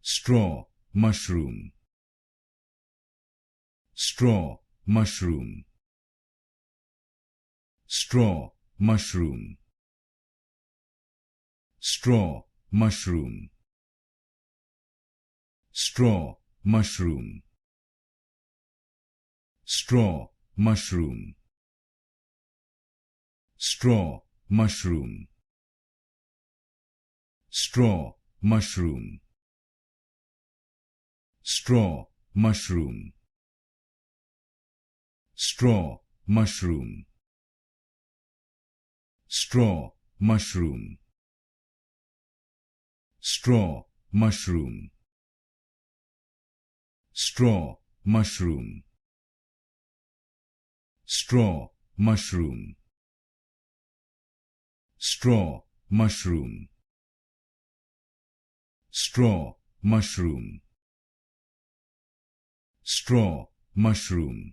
straw, mushroom, straw, mushroom, straw, mushroom, straw, mushroom, straw, mushroom, straw, mushroom, straw, mushroom, straw, mushroom, straw, mushroom, straw, mushroom, straw, mushroom, straw, mushroom, straw, mushroom, straw, mushroom, straw, mushroom, straw, mushroom, straw, mushroom,